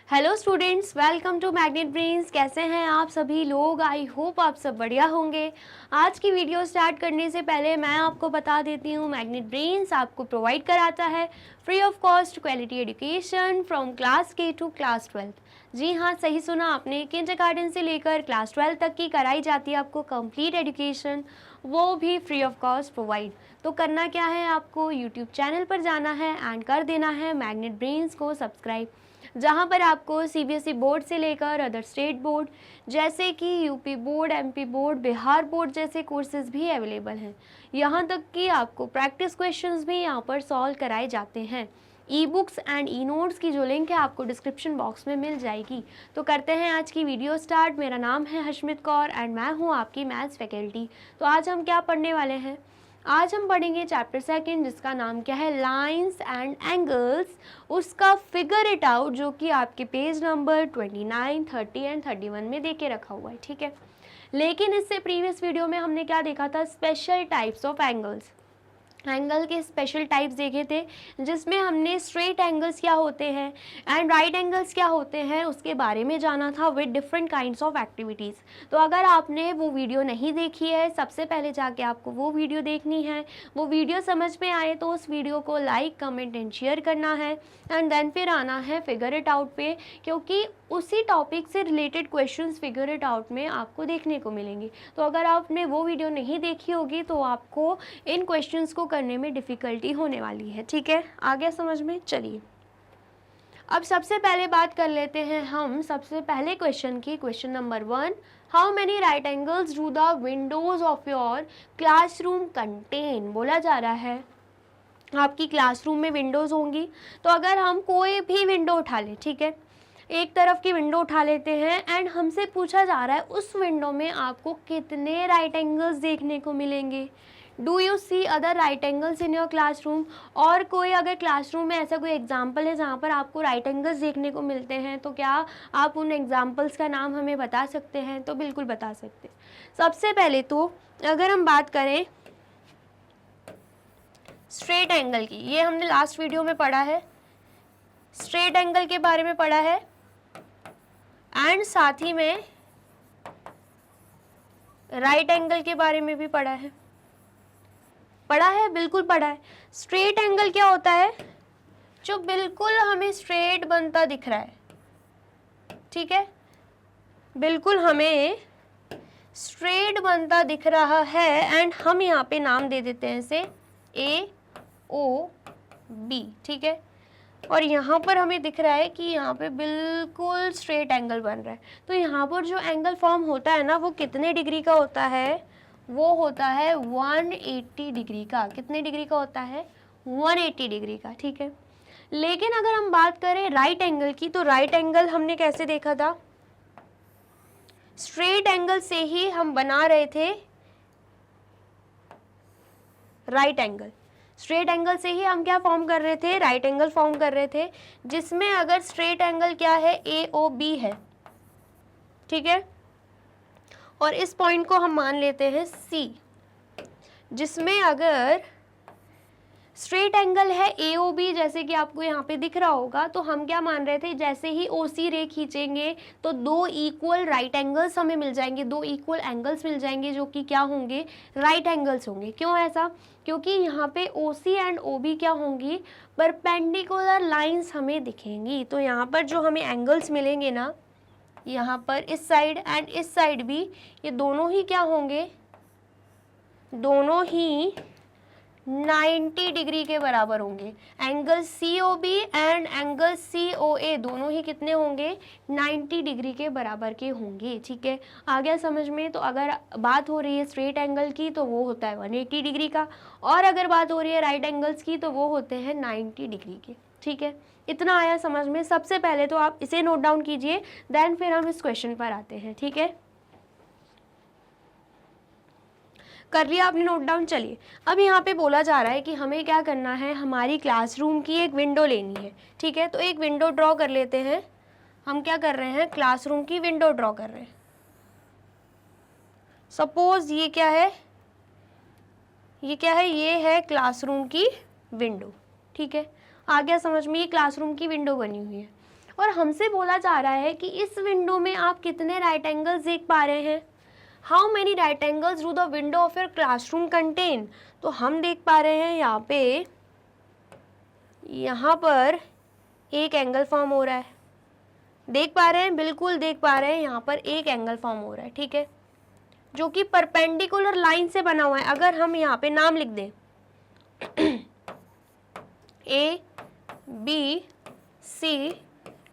Hello students, welcome to magnet brains. कैसे हैं आप सभी लोग? आई होप आप सब बढ़िया होंगे। आज की वीडियो स्टार्ट करने से पहले मैं आपको बता देती हूँ, मैग्नेट ब्रेन्स आपको प्रोवाइड कराता है free of cost quality education from class के टू क्लास 12। जी हाँ, सही सुना आपने। किंडरगार्टन से लेकर क्लास 12 तक की कराई जाती है आपको कंप्लीट एजुकेशन, वो भी फ्री ऑफ कॉस्ट प्रोवाइड। तो करना क्या है, आपको यूट्यूब चैनल पर जाना है एंड कर देना है मैग्नेट ब्रेन्स को सब्सक्राइब, जहाँ पर आपको सीबीएसई बोर्ड से लेकर अदर स्टेट बोर्ड जैसे कि UP board, MP board, Bihar board जैसे कोर्सेज भी अवेलेबल हैं। यहाँ तक कि आपको प्रैक्टिस क्वेश्चंस भी यहाँ पर सॉल्व कराए जाते हैं। E books and e notes की जो लिंक है आपको डिस्क्रिप्शन बॉक्स में मिल जाएगी। तो करते हैं आज की वीडियो स्टार्ट। मेरा नाम है हशमित कौर एंड मैं हूँ आपकी मैथ्स फैकल्टी। तो आज हम क्या पढ़ने वाले हैं? आज हम पढ़ेंगे चैप्टर सेकंड, जिसका नाम क्या है, लाइंस एंड एंगल्स। उसका फिगर इट आउट, जो कि आपके पेज नंबर 29, 30 एंड 31 में देके रखा हुआ है। ठीक है, लेकिन इससे प्रीवियस वीडियो में हमने क्या देखा था, special types of angles. Angle के स्पेशल टाइप्स देखे थे, जिसमें हमने स्ट्रेट एंगल्स क्या होते हैं एंड राइट एंगल्स क्या होते हैं उसके बारे में जाना था with different kinds of activities. तो अगर आपने वो वीडियो नहीं देखी है, सबसे पहले जाके आपको वो वीडियो देखनी है। वो वीडियो समझ में आए तो उस वीडियो को लाइक, कमेंट एंड शेयर करना है एंड देन फिर आना है फिगर इट आउट पे, क्योंकि उसी टॉपिक से related questions figure it out में आपको देखने को मिलेंगे। तो अगर आपने वो वीडियो नहीं देखी होगी तो आपको इन क्वेश्चंस को करने में डिफ़िकल्टी होने वाली है। ठीक है, आ गया समझ में? चलिए अब सबसे पहले बात कर लेते हैं हम सबसे पहले क्वेश्चन की। Question number 1, how many right angles do the Windows of your classroom contain. बोला जा रहा है आपकी क्लासरूम में विंडोज़ होंगी। तो अगर हम कोई भी विंडो उठा लें, ठीक है, एक तरफ की विंडो उठा लेते हैं एंड हमसे पूछा जा रहा है उस विंडो में आपको कितने राइट एंगल्स देखने को मिलेंगे। Do you see other right angles in your classroom? और कोई अगर क्लासरूम में ऐसा कोई एग्जाम्पल है जहाँ पर आपको राइट एंगल्स देखने को मिलते हैं, तो क्या आप उन एग्जाम्पल्स का नाम हमें बता सकते हैं? तो बिल्कुल बता सकते हैं। सबसे पहले तो अगर हम बात करें स्ट्रेट एंगल की, ये हमने लास्ट वीडियो में पढ़ा है, स्ट्रेट एंगल के बारे में पढ़ा है एंड साथ ही में राइट एंगल के बारे में भी पढ़ा है। बिल्कुल पढ़ा है। स्ट्रेट एंगल क्या होता है? जो बिल्कुल हमें स्ट्रेट बनता दिख रहा है। ठीक है, बिल्कुल हमें स्ट्रेट बनता दिख रहा है एंड हम यहाँ पे नाम दे देते हैं इसे ए ओ बी। ठीक है, और यहाँ पर हमें दिख रहा है कि यहाँ पे बिल्कुल स्ट्रेट एंगल बन रहा है। तो यहाँ पर जो एंगल फॉर्म होता है ना, वो कितने डिग्री का होता है? वो होता है 180 डिग्री का। कितने डिग्री का होता है? 180 डिग्री का। ठीक है, लेकिन अगर हम बात करें राइट एंगल की, तो राइट एंगल हमने कैसे देखा था? स्ट्रेट एंगल से ही हम बना रहे थे राइट एंगल। स्ट्रेट एंगल से ही हम क्या फॉर्म कर रहे थे? राइट एंगल फॉर्म कर रहे थे, जिसमें अगर स्ट्रेट एंगल क्या है? ए ओ बी है। ठीक है, और इस पॉइंट को हम मान लेते हैं सी, जिसमें अगर स्ट्रेट एंगल है ए ओ बी, जैसे कि आपको यहाँ पे दिख रहा होगा, तो हम क्या मान रहे थे, जैसे ही ओ सी रे खींचेंगे तो दो इक्वल राइट एंगल्स हमें मिल जाएंगे, दो इक्वल एंगल्स मिल जाएंगे जो कि क्या होंगे? राइट एंगल्स होंगे। क्यों ऐसा? क्योंकि यहाँ पे ओ सी एंड ओ बी क्या होंगी? परपेंडिकुलर लाइंस हमें दिखेंगी। तो यहाँ पर जो हमें एंगल्स मिलेंगे ना, यहाँ पर इस साइड एंड इस साइड भी, ये दोनों ही क्या होंगे? दोनों ही 90 डिग्री के बराबर होंगे। Angle C O B and angle C O A दोनों ही कितने होंगे? 90 डिग्री के बराबर के होंगे। ठीक है, आ गया समझ में? तो अगर बात हो रही है स्ट्रेट एंगल की तो वो होता है 180 डिग्री का, और अगर बात हो रही है राइट एंगल्स की तो वो होते हैं 90 डिग्री के। ठीक है, इतना आया समझ में? सबसे पहले तो आप इसे नोट डाउन कीजिए, देन फिर हम इस क्वेश्चन पर आते हैं। ठीक है, कर लिया आपने नोट डाउन? चलिए, अब यहाँ पे बोला जा रहा है कि हमें क्या करना है, हमारी क्लासरूम की एक विंडो लेनी है। ठीक है, तो एक विंडो ड्रॉ कर लेते हैं। हम क्या कर रहे हैं? क्लासरूम की विंडो ड्रॉ कर रहे हैं। सपोज ये क्या है? ये है क्लासरूम की विंडो। ठीक है, आ गया समझ में? ये क्लासरूम की विंडो बनी हुई है और हमसे बोला जा रहा है कि इस विंडो में आप कितने राइट एंगल्स देख पा रहे हैं। How many right angles do the window of your classroom contain. तो हम देख पा रहे हैं यहाँ पर एक एंगल फॉर्म हो रहा है, देख पा रहे हैं, बिल्कुल देख पा रहे हैं, यहाँ पर एक एंगल फॉर्म हो रहा है, ठीक है, जो कि परपेंडिकुलर लाइन से बना हुआ है। अगर हम यहाँ पे नाम लिख दें A B C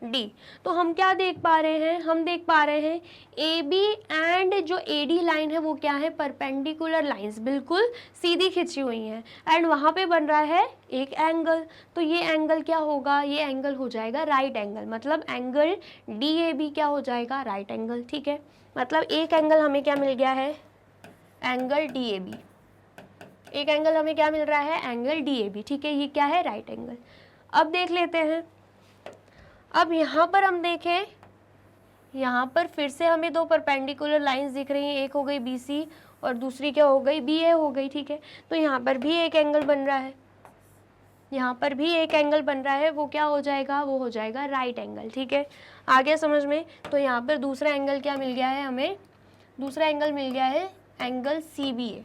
D, तो हम क्या देख पा रहे हैं, हम देख पा रहे हैं ए बी एंड जो ए डी लाइन है वो क्या है, परपेंडिकुलर लाइंस, बिल्कुल सीधी खिंची हुई हैं, एंड वहाँ पे बन रहा है एक एंगल। तो ये एंगल क्या होगा, ये एंगल हो जाएगा राइट एंगल, मतलब एंगल डी ए बी क्या हो जाएगा, राइट एंगल, ठीक है। मतलब एक एंगल हमें क्या मिल गया है, एंगल डी ए बी, एक एंगल हमें क्या मिल रहा है, एंगल डी ए बी, ठीक है, ये क्या है, राइट एंगल। अब देख लेते हैं, अब यहाँ पर हम देखें, यहाँ पर फिर से हमें दो परपेंडिकुलर लाइंस दिख रही हैं, एक हो गई बी सी और दूसरी क्या हो गई, बी ए हो गई, ठीक है। तो यहाँ पर भी एक एंगल बन रहा है, यहाँ पर भी एक एंगल बन रहा है, वो क्या हो जाएगा, वो हो जाएगा राइट एंगल, ठीक है। आगे समझ में, तो यहाँ पर दूसरा एंगल क्या मिल गया है हमें, दूसरा एंगल मिल गया है एंगल सी बी ए,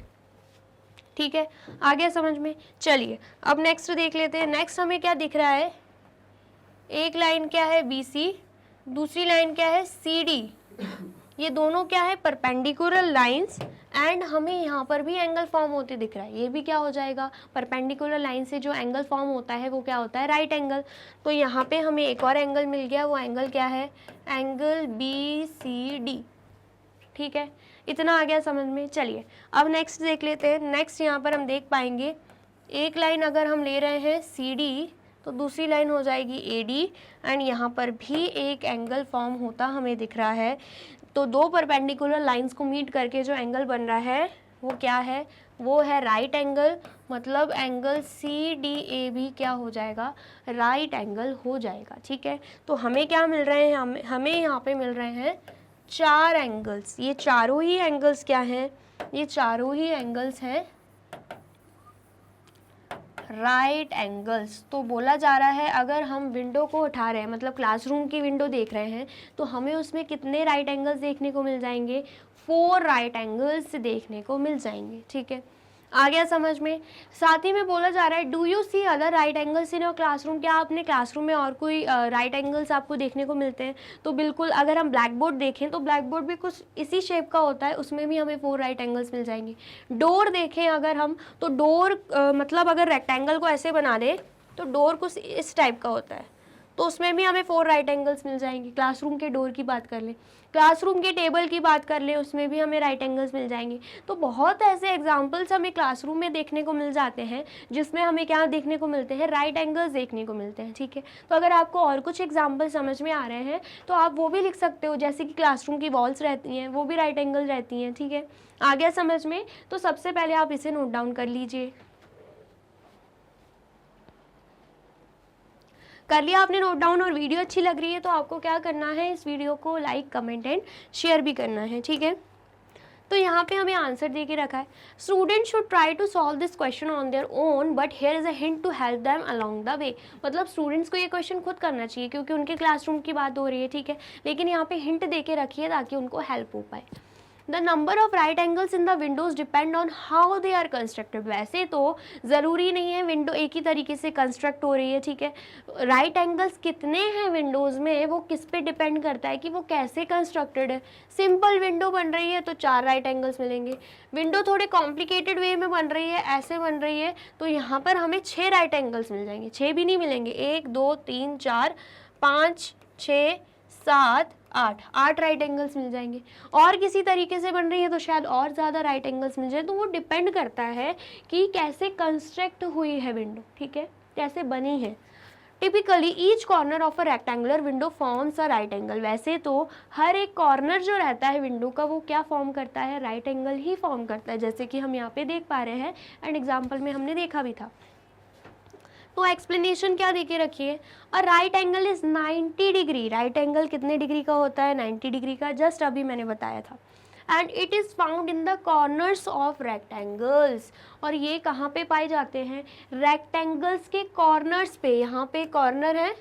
ठीक है। आगे समझ में, चलिए अब नेक्स्ट देख लेते हैं। नेक्स्ट हमें क्या दिख रहा है, एक लाइन क्या है बी सी, दूसरी लाइन क्या है सी डी, ये दोनों क्या है परपेंडिकुलर लाइंस, एंड हमें यहाँ पर भी एंगल फॉर्म होते दिख रहा है, ये भी क्या हो जाएगा, परपेंडिकुलर लाइन से जो एंगल फॉर्म होता है वो क्या होता है, राइट एंगल। तो यहाँ पे हमें एक और एंगल मिल गया, वो एंगल क्या है, एंगल बी सी डी, ठीक है। इतना आ गया समझ में। चलिए अब नेक्स्ट देख लेते हैं। नेक्स्ट यहाँ पर हम देख पाएंगे, एक लाइन अगर हम ले रहे हैं सी डी, तो दूसरी लाइन हो जाएगी ए डी, एंड यहाँ पर भी एक एंगल फॉर्म होता हमें दिख रहा है। तो दो परपेंडिकुलर लाइंस को मीट करके जो एंगल बन रहा है वो क्या है, वो है राइट एंगल, मतलब एंगल सी डी ए भी क्या हो जाएगा, राइट एंगल हो जाएगा, ठीक है। तो हमें क्या मिल रहे हैं, हमें यहाँ पे मिल रहे हैं चार एंगल्स, ये चारों ही एंगल्स क्या हैं, ये चारों ही एंगल्स हैं राइट एंगल्स। तो बोला जा रहा है अगर हम विंडो को उठा रहे हैं, मतलब क्लासरूम की विंडो देख रहे हैं, तो हमें उसमें कितने राइट एंगल्स देखने को मिल जाएंगे, 4 राइट एंगल्स देखने को मिल जाएंगे, ठीक है। आ गया समझ में। साथ ही में बोला जा रहा है do you see other right angles in your classroom, क्या आपने क्लासरूम में और कोई राइट एंगल्स आपको देखने को मिलते हैं। तो बिल्कुल, अगर हम ब्लैक बोर्ड देखें तो ब्लैक बोर्ड भी कुछ इसी शेप का होता है, उसमें भी हमें 4 राइट एंगल्स मिल जाएंगे। डोर देखें अगर हम, तो डोर मतलब अगर रेक्टेंगल को ऐसे बना दें तो डोर कुछ इस टाइप का होता है, तो उसमें भी हमें 4 राइट एंगल्स मिल जाएंगे। क्लासरूम के डोर की बात कर लें, क्लासरूम के टेबल की बात कर लें, उसमें भी हमें राइट एंगल्स मिल जाएंगे। तो बहुत ऐसे एग्जांपल्स हमें क्लासरूम में देखने को मिल जाते हैं जिसमें हमें क्या देखने को मिलते हैं, राइट एंगल्स देखने को मिलते हैं, ठीक है। तो अगर आपको और कुछ एग्जाम्पल समझ में आ रहे हैं तो आप वो भी लिख सकते हो, जैसे कि क्लासरूम की वॉल्स रहती हैं वो भी राइट एंगल रहती हैं, ठीक है। आ गया समझ में। तो सबसे पहले आप इसे नोट डाउन कर लीजिए। कर लिया आपने नोट डाउन, और वीडियो अच्छी लग रही है तो आपको क्या करना है, इस वीडियो को लाइक, कमेंट एंड शेयर भी करना है, ठीक है। तो यहाँ पे हमें आंसर दे के रखा है, student should try to solve this question on their own but here is a hint to help them along the way. मतलब स्टूडेंट्स को ये क्वेश्चन खुद करना चाहिए क्योंकि उनके क्लासरूम की बात हो रही है, ठीक है, लेकिन यहाँ पे हिंट दे के रखिए ताकि उनको हेल्प हो पाए। The number of right angles in the windows depend on how they are constructed. वैसे तो ज़रूरी नहीं है विंडो एक ही तरीके से कंस्ट्रक्ट हो रही है, ठीक है। राइट एंगल्स कितने हैं विंडोज़ में वो किस पे डिपेंड करता है कि वो कैसे कंस्ट्रक्टेड है। सिंपल विंडो बन रही है तो 4 राइट एंगल्स मिलेंगे, विंडो थोड़े कॉम्प्लिकेटेड वे में बन रही है, ऐसे बन रही है, तो यहाँ पर हमें 6 राइट एंगल्स मिल जाएंगे। 6 भी नहीं मिलेंगे, 1 2 3 4 5 6 7 8 राइट एंगल्स मिल जाएंगे। और किसी तरीके से बन रही है तो शायद और ज़्यादा राइट एंगल्स मिल जाए। तो वो डिपेंड करता है कि कैसे कंस्ट्रक्ट हुई है विंडो, ठीक है, कैसे बनी है। Typically each corner of a rectangular window forms a right angle. वैसे तो हर एक कॉर्नर जो रहता है विंडो का वो क्या फॉर्म करता है, राइट एंगल ही फॉर्म करता है, जैसे कि हम यहाँ पे देख पा रहे हैं एंड एग्जाम्पल में हमने देखा भी था। तो एक्सप्लेनेशन क्या देके रखिए, अ right angle is 90 degree. Right angle कितने डिग्री का होता है, 90 डिग्री का, जस्ट अभी मैंने बताया था। And it is found in the corners of rectangles. और ये कहाँ पे पाए जाते हैं, रेक्टेंगल्स के कॉर्नर्स पे। यहाँ पे कॉर्नर है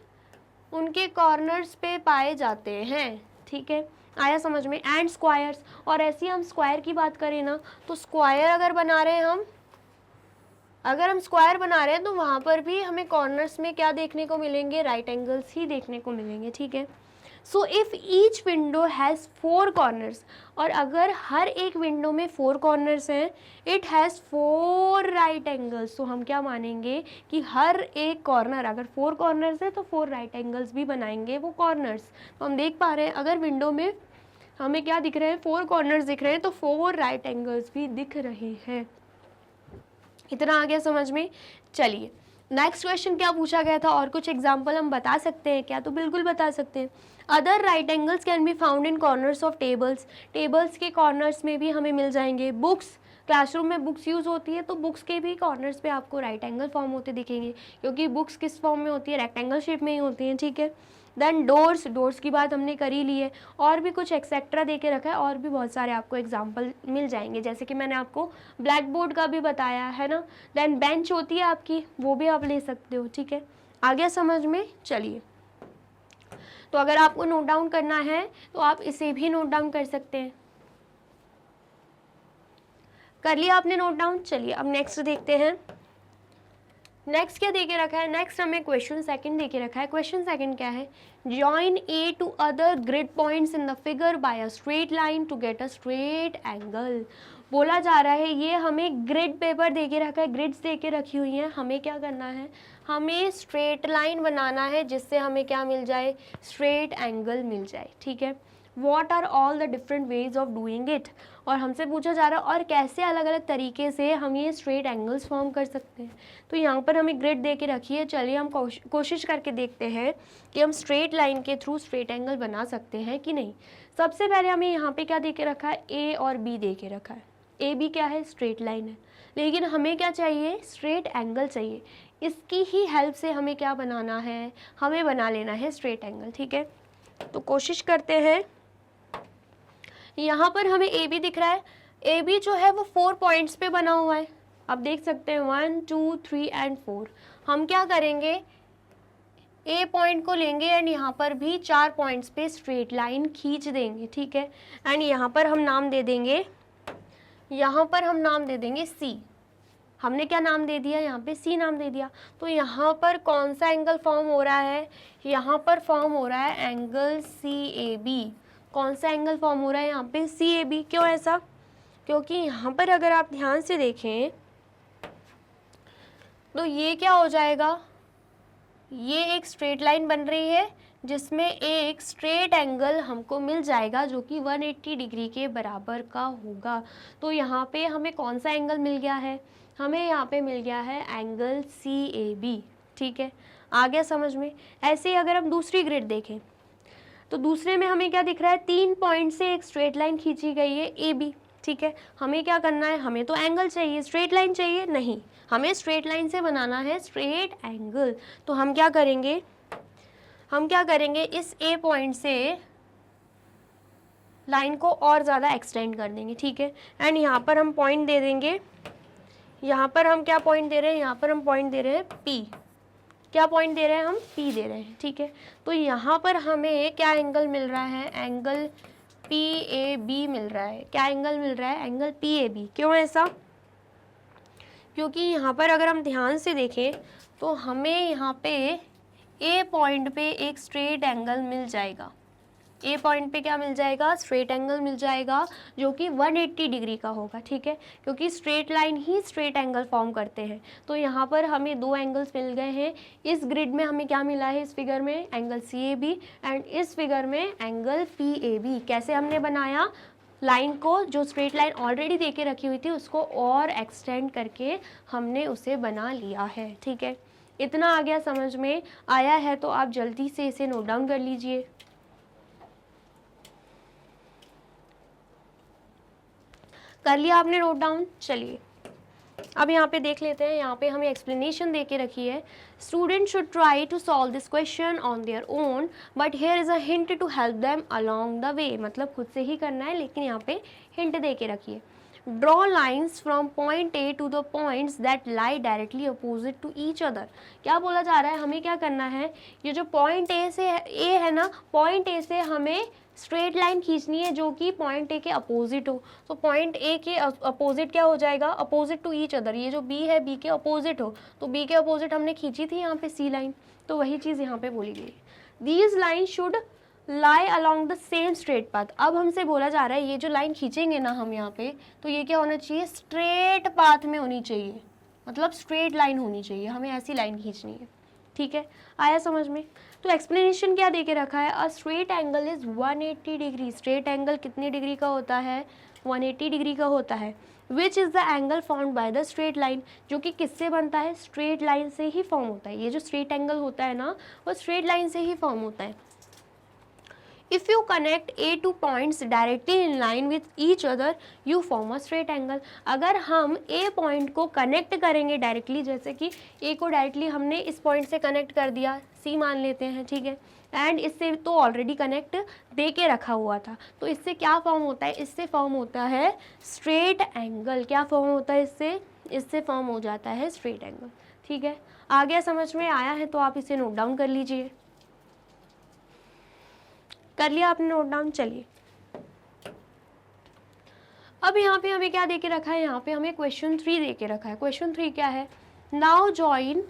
उनके कॉर्नर्स पे पाए जाते हैं, ठीक है, आया समझ में। एंड स्क्वायर्स, और ऐसे ही हम स्क्वायर की बात करें ना, तो स्क्वायर अगर बना रहे हैं हम, अगर हम स्क्वायर बना रहे हैं तो वहाँ पर भी हमें कॉर्नर्स में क्या देखने को मिलेंगे, राइट एंगल्स ही देखने को मिलेंगे, ठीक है। So if each window has 4 corners, और अगर हर एक विंडो में 4 कॉर्नर्स हैं, इट हैज़ 4 राइट एंगल्स, तो हम क्या मानेंगे कि हर एक कॉर्नर, अगर 4 कॉर्नर्स है तो 4 राइट एंगल्स भी बनाएंगे वो कॉर्नर्स। तो हम देख पा रहे हैं अगर विंडो में हमें क्या दिख रहे हैं, 4 कॉर्नर्स दिख रहे हैं, तो 4 राइट एंगल्स भी दिख रहे हैं। इतना आ गया समझ में। चलिए नेक्स्ट क्वेश्चन क्या पूछा गया था, और कुछ एग्जाम्पल हम बता सकते हैं क्या, तो बिल्कुल बता सकते हैं। Other right angles can be found in corners of tables, tables के कॉर्नर्स में भी हमें मिल जाएंगे। बुक्स, क्लासरूम में बुक्स यूज़ होती है तो बुक्स के भी कॉर्नर्स पे आपको राइट एंगल फॉर्म होते दिखेंगे, क्योंकि बुक्स किस फॉर्म में होती है, रेक्टेंगल शेप में ही होती हैं, ठीक है। देन डोर्स, डोर्स की बात हमने कर ही ली है, और भी कुछ एक्सेट्रा दे के रखा है, और भी बहुत सारे आपको एग्जाम्पल मिल जाएंगे, जैसे कि मैंने आपको ब्लैक बोर्ड का भी बताया है ना। देन बेंच होती है आपकी, वो भी आप ले सकते हो, ठीक है। आ गया समझ में। चलिए, तो अगर आपको नोट डाउन करना है तो आप इसे भी नोट डाउन कर सकते हैं। कर लिया आपने नोट डाउन। चलिए अब नेक्स्ट देखते हैं। नेक्स्ट क्या देके रखा है, नेक्स्ट हमें क्वेश्चन सेकंड देके रखा है। क्वेश्चन सेकंड क्या है, join A to other grid points in the figure by a straight line to get a straight angle. बोला जा रहा है ये हमें ग्रिड पेपर देके रखा है, ग्रिड्स देके रखी हुई हैं, हमें क्या करना है, हमें स्ट्रेट लाइन बनाना है जिससे हमें क्या मिल जाए, स्ट्रेट एंगल मिल जाए, ठीक है। What are all the different ways of doing it, और हमसे पूछा जा रहा है और कैसे अलग अलग तरीके से हम ये स्ट्रेट एंगल्स फॉर्म कर सकते हैं। तो यहाँ पर हमें ग्रिड दे के रखी है, चलिए हम कोशिश करके देखते हैं कि हम स्ट्रेट लाइन के थ्रू स्ट्रेट एंगल बना सकते हैं कि नहीं। सबसे पहले हमें यहाँ पे क्या दे के रखा है, ए और बी दे के रखा है। ए बी क्या है, स्ट्रेट लाइन है, लेकिन हमें क्या चाहिए, स्ट्रेट एंगल चाहिए। इसकी ही हेल्प से हमें क्या बनाना है, हमें बना लेना है स्ट्रेट एंगल, ठीक है। तो कोशिश करते हैं। यहाँ पर हमें ए बी दिख रहा है, ए बी जो है वो 4 पॉइंट्स पे बना हुआ है, आप देख सकते हैं 1 2 3 एंड 4। हम क्या करेंगे, ए पॉइंट को लेंगे एंड यहाँ पर भी 4 पॉइंट्स पे स्ट्रेट लाइन खींच देंगे, ठीक है। एंड यहाँ पर हम नाम दे देंगे, यहाँ पर हम नाम दे देंगे सी। हमने क्या नाम दे दिया, यहाँ पे सी नाम दे दिया। तो यहाँ पर कौन सा एंगल फॉर्म हो रहा है, यहाँ पर फॉर्म हो रहा है एंगल सी ए बी। कौन सा एंगल फॉर्म हो रहा है यहाँ पे, सी ए बी। क्यों ऐसा, क्योंकि यहाँ पर अगर आप ध्यान से देखें तो ये क्या हो जाएगा, ये एक स्ट्रेट लाइन बन रही है जिसमें एक स्ट्रेट एंगल हमको मिल जाएगा जो कि 180 डिग्री के बराबर का होगा। तो यहाँ पे हमें कौन सा एंगल मिल गया है, हमें यहाँ पे मिल गया है एंगल सी ए बी, ठीक है। आ गया समझ में। ऐसे ही अगर हम दूसरी ग्रिड देखें तो दूसरे में हमें क्या दिख रहा है, 3 पॉइंट से एक स्ट्रेट लाइन खींची गई है ए बी, ठीक है। हमें क्या करना है, हमें तो एंगल चाहिए, स्ट्रेट लाइन चाहिए नहीं, हमें स्ट्रेट लाइन से बनाना है स्ट्रेट एंगल। तो हम क्या करेंगे, इस ए पॉइंट से लाइन को और ज़्यादा एक्सटेंड कर देंगे, ठीक है। एंड यहाँ पर हम पॉइंट दे देंगे, यहाँ पर हम क्या पॉइंट दे रहे हैं, यहाँ पर हम पॉइंट दे रहे हैं पी। क्या पॉइंट दे रहे हैं, हम पी दे रहे हैं, ठीक है। तो यहाँ पर हमें क्या एंगल मिल रहा है, एंगल पी ए बी मिल रहा है। क्या एंगल मिल रहा है, एंगल पी ए बी। क्यों ऐसा, क्योंकि यहाँ पर अगर हम ध्यान से देखें तो हमें यहाँ पे ए पॉइंट पे एक स्ट्रेट एंगल मिल जाएगा। ए पॉइंट पे क्या मिल जाएगा, स्ट्रेट एंगल मिल जाएगा जो कि 180 डिग्री का होगा, ठीक है। क्योंकि स्ट्रेट लाइन ही स्ट्रेट एंगल फॉर्म करते हैं। तो यहाँ पर हमें 2 एंगल्स मिल गए हैं। इस ग्रिड में हमें क्या मिला है, इस फिगर में angle C A B and इस फिगर में एंगल पी ए बी। कैसे हमने बनाया, लाइन को, जो स्ट्रेट लाइन ऑलरेडी दे के रखी हुई थी उसको और एक्सटेंड करके हमने उसे बना लिया है, ठीक है। इतना आ गया समझ में। आया है तो आप जल्दी से इसे नोट डाउन कर लीजिए। कर लिया आपने नोट डाउन। चलिए अब यहाँ पे देख लेते हैं, यहाँ पे हमें एक्सप्लेनेशन दे के रखी है। Student should try to solve this question on their own but here is a hint to help them along the way. मतलब खुद से ही करना है लेकिन यहाँ पे हिंट दे के रखी है। Draw lines from point A to the points that lie directly opposite to each other. क्या बोला जा रहा है, हमें क्या करना है, ये जो पॉइंट ए है ना, पॉइंट ए से हमें स्ट्रेट लाइन खींचनी है जो कि पॉइंट ए के अपोजिट हो। तो पॉइंट ए के अपोजिट क्या हो जाएगा, अपोजिट टू ईच अदर, ये जो बी है बी के अपोजिट हो, तो बी के अपोजिट हमने खींची थी यहाँ पे सी लाइन, तो वही चीज़ यहाँ पे बोली गई। These line should lie along the same straight path. अब हमसे बोला जा रहा है ये जो लाइन खींचेंगे ना हम यहाँ पे, तो ये क्या होना चाहिए, स्ट्रेट पाथ में होनी चाहिए, मतलब स्ट्रेट लाइन होनी चाहिए, हमें ऐसी लाइन खींचनी है। ठीक है, आया समझ में। तो एक्सप्लेनेशन क्या दे के रखा है, अ straight angle is 180 degree. Straight angle कितने डिग्री का होता है, 180 डिग्री का होता है। Which is the angle formed by the straight line, जो कि किससे बनता है, स्ट्रेट लाइन से ही फॉर्म होता है। ये जो स्ट्रेट एंगल होता है ना, वो स्ट्रेट लाइन से ही फॉर्म होता है। If you connect A two points directly in line with each other, you form a straight angle. अगर हम A पॉइंट को कनेक्ट करेंगे डायरेक्टली, जैसे कि A को डायरेक्टली हमने इस पॉइंट से कनेक्ट कर दिया, C मान लेते हैं, ठीक है, एंड इससे तो ऑलरेडी कनेक्ट दे के रखा हुआ था, तो इससे क्या फॉर्म होता है, इससे फॉर्म होता है स्ट्रेट एंगल। क्या फॉर्म होता है इससे फॉर्म हो जाता है स्ट्रेट एंगल। ठीक है, आ गया, समझ में आया है तो आप इसे नोट डाउन कर लीजिए। कर लिया आपने नोट डाउन, चलिए अब यहाँ पे हमें क्या दे के रखा है, यहाँ पे हमें क्वेश्चन 3 दे के रखा है। क्वेश्चन 3 क्या है, now join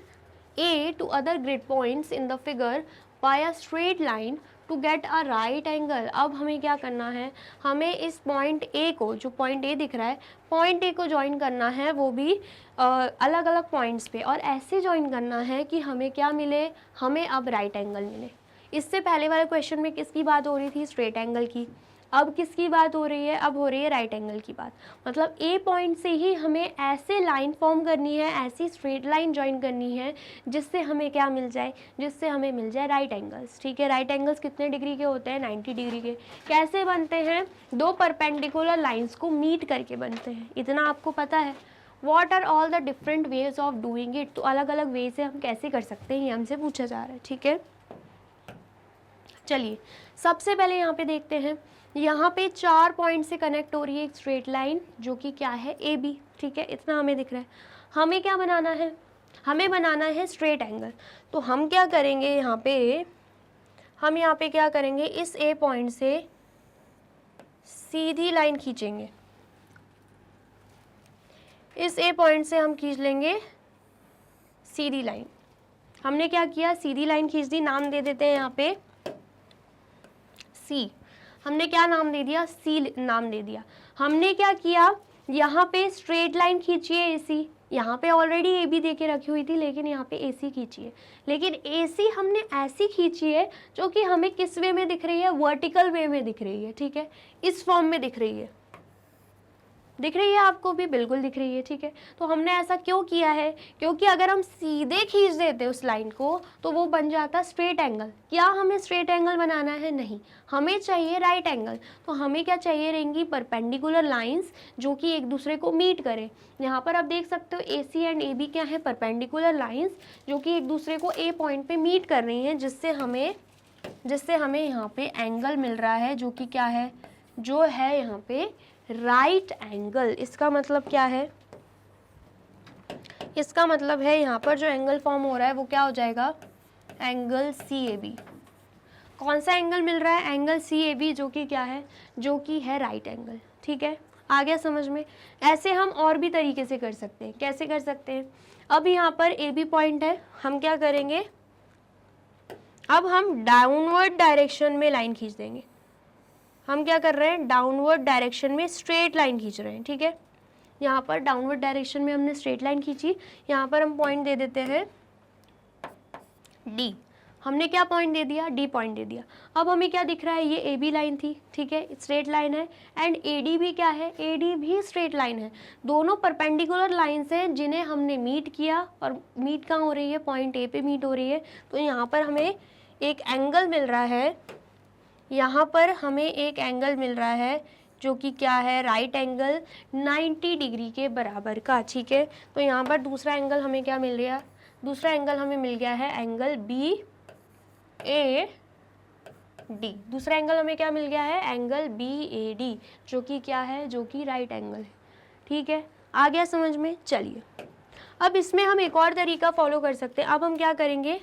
A to other grid points in the figure by a straight line to get a right angle. अब हमें क्या करना है, हमें इस पॉइंट ए को, जो पॉइंट ए दिख रहा है, पॉइंट ए को ज्वाइन करना है, वो भी अलग अलग पॉइंट्स पे, और ऐसे ज्वाइन करना है कि हमें क्या मिले, हमें अब राइट एंगल मिले। इससे पहले वाले क्वेश्चन में किसकी बात हो रही थी, स्ट्रेट एंगल की, अब किसकी बात हो रही है, अब हो रही है राइट एंगल की बात। मतलब ए पॉइंट से ही हमें ऐसे लाइन फॉर्म करनी है, ऐसी स्ट्रेट लाइन ज्वाइन करनी है जिससे हमें क्या मिल जाए, जिससे हमें मिल जाए राइट एंगल्स। ठीक है, राइट एंगल्स कितने डिग्री के होते हैं, 90 डिग्री के। कैसे बनते हैं, दो परपेंडिकुलर लाइन्स को मीट करके बनते हैं, इतना आपको पता है। What are all the different ways of doing it, तो अलग अलग वे से हम कैसे कर सकते हैं, ये हमसे पूछा जा रहा है। ठीक है, चलिए सबसे पहले यहाँ पे देखते हैं, यहाँ पे 4 पॉइंट से कनेक्ट हो रही है एक स्ट्रेट लाइन जो कि क्या है, ए बी। ठीक है, इतना हमें दिख रहा है। हमें क्या बनाना है, हमें बनाना है स्ट्रेट एंगल। तो हम क्या करेंगे, यहाँ पे क्या करेंगे, इस ए पॉइंट से सीधी लाइन खींचेंगे, इस ए पॉइंट से हम खींच लेंगे सीधी लाइन। हमने क्या किया, सीधी लाइन खींच दी, नाम दे देते हैं यहाँ पे सी। हमने क्या नाम दे दिया, सी नाम दे दिया। हमने क्या किया, यहाँ पे स्ट्रेट लाइन खींची है AC, यहाँ पे ऑलरेडी AB दे के रखी हुई थी, लेकिन यहाँ पे AC खींची है। लेकिन AC हमने ऐसी खींची है जो कि हमें किस वे में दिख रही है, वर्टिकल वे में दिख रही है। ठीक है, इस फॉर्म में दिख रही है, दिख रही है आपको भी, बिल्कुल दिख रही है। ठीक है, तो हमने ऐसा क्यों किया है, क्योंकि अगर हम सीधे खींच देते उस लाइन को तो वो बन जाता स्ट्रेट एंगल। क्या हमें स्ट्रेट एंगल बनाना है, नहीं, हमें चाहिए राइट एंगल। तो हमें क्या चाहिए रहेंगी, परपेंडिकुलर लाइंस जो कि एक दूसरे को मीट करें। यहाँ पर आप देख सकते हो AC एंड AB क्या है, परपेंडिकुलर लाइंस जो कि एक दूसरे को A पॉइंट पे मीट कर रही हैं, जिससे हमें यहाँ पे एंगल मिल रहा है जो कि क्या है, जो है यहाँ पे राइट एंगल। इसका मतलब क्या है, इसका मतलब है यहाँ पर जो एंगल फॉर्म हो रहा है वो क्या हो जाएगा, एंगल CAB। कौन सा एंगल मिल रहा है, एंगल CAB, जो कि क्या है, जो कि है राइट एंगल। ठीक है, आ गया समझ में। ऐसे हम और भी तरीके से कर सकते हैं। कैसे कर सकते हैं, अब यहाँ पर AB पॉइंट है, हम क्या करेंगे, अब हम डाउनवर्ड डायरेक्शन में लाइन खींच देंगे। हम क्या कर रहे हैं, डाउनवर्ड डायरेक्शन में स्ट्रेट लाइन खींच रहे हैं। ठीक है, यहाँ पर डाउनवर्ड डायरेक्शन में हमने स्ट्रेट लाइन खींची, यहाँ पर हम पॉइंट दे देते हैं D। हमने क्या पॉइंट दे दिया, D पॉइंट दे दिया। अब हमें क्या दिख रहा है, ये AB लाइन थी, ठीक है, स्ट्रेट लाइन है, एंड AD भी क्या है, AD भी स्ट्रेट लाइन है। दोनों परपेंडिकुलर लाइन्स हैं जिन्हें हमने मीट किया, और मीट कहाँ हो रही है, पॉइंट A पे मीट हो रही है। तो यहाँ पर हमें एक एंगल मिल रहा है, यहाँ पर हमें एक एंगल मिल रहा है जो कि क्या है, राइट एंगल 90 डिग्री के बराबर का। ठीक है, तो यहाँ पर दूसरा एंगल हमें क्या मिल गया, दूसरा एंगल हमें मिल गया है एंगल BAD। दूसरा एंगल हमें क्या मिल गया है, एंगल BAD, जो कि क्या है, जो कि राइट एंगल है। ठीक है, आ गया समझ में। चलिए अब इसमें हम एक और तरीका फॉलो कर सकते हैं। अब हम क्या करेंगे,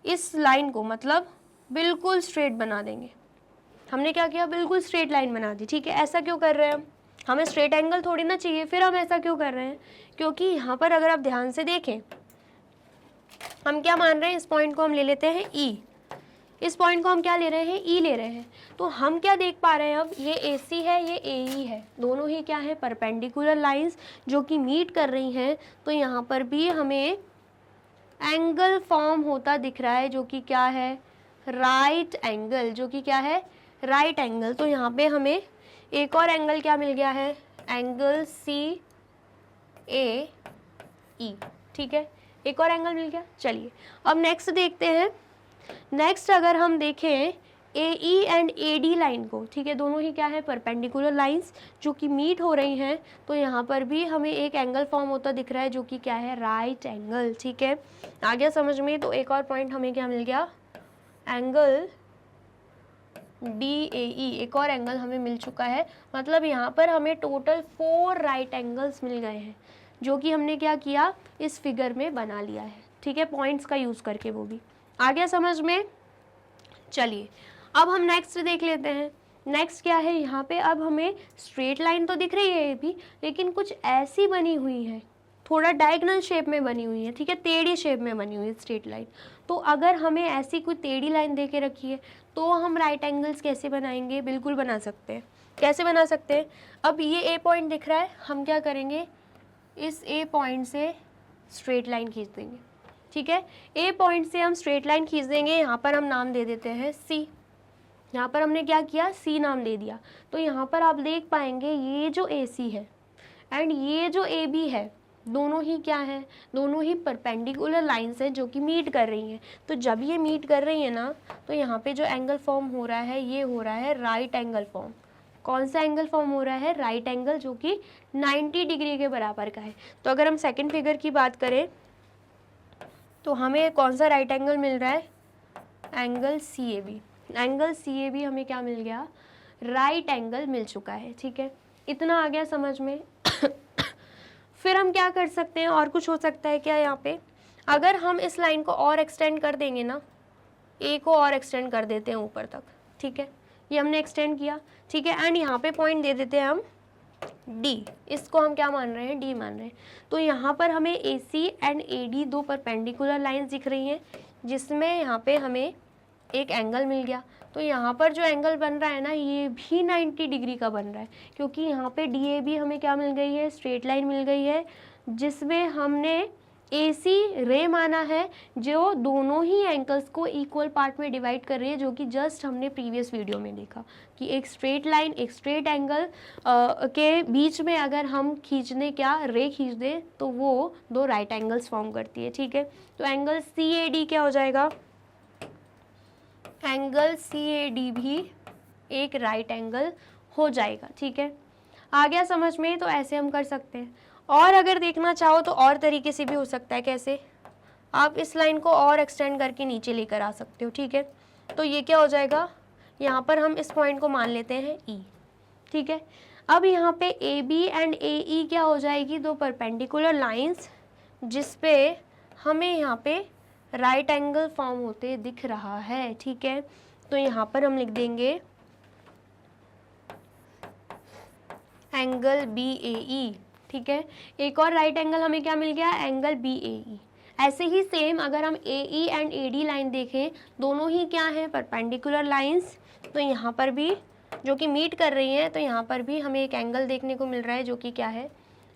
इस लाइन को मतलब बिल्कुल स्ट्रेट बना देंगे। हमने क्या किया, बिल्कुल स्ट्रेट लाइन बना दी, ठीक है। ऐसा क्यों कर रहे हैं हम, हमें स्ट्रेट एंगल थोड़ी ना चाहिए, फिर हम ऐसा क्यों कर रहे हैं, क्योंकि यहाँ पर अगर आप ध्यान से देखें, हम क्या मान रहे हैं, इस पॉइंट को हम ले लेते हैं ई, इस पॉइंट को हम क्या ले रहे हैं, ई ले रहे हैं। तो हम क्या देख पा रहे हैं अब, ये ए सी है, ये ए ई है, दोनों ही क्या है, परपेंडिकुलर लाइंस जो कि मीट कर रही हैं। तो यहाँ पर भी हमें एंगल फॉर्म होता दिख रहा है, जो कि क्या है, राइट एंगल, जो कि क्या है, राइट एंगल। तो यहाँ पे हमें एक और एंगल क्या मिल गया है, एंगल सी ए ई, ठीक है, एक और एंगल मिल गया। चलिए अब नेक्स्ट देखते हैं। नेक्स्ट अगर हम देखें A E and A D line को, ठीक है, दोनों ही क्या है, परपेंडिकुलर लाइंस जो कि मीट हो रही हैं। तो यहाँ पर भी हमें एक एंगल फॉर्म होता दिख रहा है, जो कि क्या है, राइट एंगल, ठीक है, आ गया समझ में। तो एक और पॉइंट हमें क्या मिल गया, एंगल डी ए ई, एक और एंगल हमें मिल चुका है। मतलब यहाँ पर हमें टोटल 4 राइट एंगल्स मिल गए हैं, जो कि हमने क्या किया, इस फिगर में बना लिया है, ठीक है, पॉइंट्स का यूज़ करके। वो भी आ गया समझ में। चलिए अब हम नेक्स्ट देख लेते हैं। नेक्स्ट क्या है, यहाँ पे अब हमें स्ट्रेट लाइन तो दिख रही है ये भी, लेकिन कुछ ऐसी बनी हुई है, थोड़ा डायगोनल शेप में बनी हुई है, ठीक है, टेढ़ी शेप में बनी हुई है स्ट्रेट लाइन। तो अगर हमें ऐसी कोई टेढ़ी लाइन दे के रखी है, तो हम राइट एंगल्स कैसे बनाएंगे, बिल्कुल बना सकते हैं। कैसे बना सकते हैं, अब ये ए पॉइंट दिख रहा है, हम क्या करेंगे, इस ए पॉइंट से स्ट्रेट लाइन खींच देंगे, ठीक है, ए पॉइंट से हम स्ट्रेट लाइन खींच देंगे। यहाँ पर हम नाम दे देते हैं सी, यहाँ पर हमने क्या किया, सी नाम दे दिया। तो यहाँ पर आप देख पाएंगे ये जो ए सी है एंड ये जो ए बी है, दोनों ही क्या है, दोनों ही परपेंडिकुलर लाइंस हैं जो कि मीट कर रही हैं। तो जब ये मीट कर रही है ना, तो यहाँ पे जो एंगल फॉर्म हो रहा है, ये हो रहा है राइट एंगल फॉर्म। कौन सा एंगल फॉर्म हो रहा है, राइट एंगल, जो कि 90 डिग्री के बराबर का है। तो अगर हम सेकंड फिगर की बात करें, तो हमें कौन सा राइट एंगल मिल रहा है, angle C A B. Angle C A B हमें क्या मिल गया, राइट एंगल मिल चुका है, ठीक है, इतना आ गया समझ में। फिर हम क्या कर सकते हैं, और कुछ हो सकता है क्या यहाँ पे, अगर हम इस लाइन को और एक्सटेंड कर देंगे ना, ए को और एक्सटेंड कर देते हैं ऊपर तक, ठीक है, ये हमने एक्सटेंड किया, ठीक है, एंड यहाँ पे पॉइंट दे देते हैं हम डी, इसको हम क्या मान रहे हैं, डी मान रहे हैं। तो यहाँ पर हमें ए सी एंड ए डी दो परपेंडिकुलर लाइंस दिख रही हैं, जिसमें यहाँ पे हमें एक एंगल मिल गया। तो यहाँ पर जो एंगल बन रहा है ना, ये भी 90 डिग्री का बन रहा है, क्योंकि यहाँ पे डी ए बी हमें क्या मिल गई है, स्ट्रेट लाइन मिल गई है, जिसमें हमने ए सी रे माना है, जो दोनों ही एंगल्स को इक्वल पार्ट में डिवाइड कर रही है, जो कि जस्ट हमने प्रीवियस वीडियो में देखा कि एक स्ट्रेट लाइन, एक स्ट्रेट एंगल के बीच में अगर हम खींचने क्या रे खींच दें, तो वो दो राइट एंगल्स फॉर्म करती है, ठीक है। तो एंगल सी ए डी क्या हो जाएगा, एंगल सी ए डी भी एक राइट एंगल हो जाएगा, ठीक है, आ गया समझ में। तो ऐसे हम कर सकते हैं। और अगर देखना चाहो तो और तरीके से भी हो सकता है। कैसे, आप इस लाइन को और एक्सटेंड करके नीचे लेकर आ सकते हो, ठीक है। तो ये क्या हो जाएगा, यहाँ पर हम इस पॉइंट को मान लेते हैं ई, ठीक है। अब यहाँ पे ए बी एंड ए ई क्या हो जाएगी, दो परपेंडिकुलर लाइंस, जिस पे हमें यहाँ पे राइट एंगल फॉर्म होते दिख रहा है, ठीक है। तो यहाँ पर हम लिख देंगे एंगल बी ए ई, ठीक है। एक और राइट एंगल हमें क्या मिल गया, एंगल बी ए ई। ऐसे ही सेम अगर हम A E and A D line देखें, दोनों ही क्या है, परपेंडिकुलर लाइंस, तो यहाँ पर भी जो कि मीट कर रही हैं, तो यहाँ पर भी हमें एक एंगल देखने को मिल रहा है, जो कि क्या है,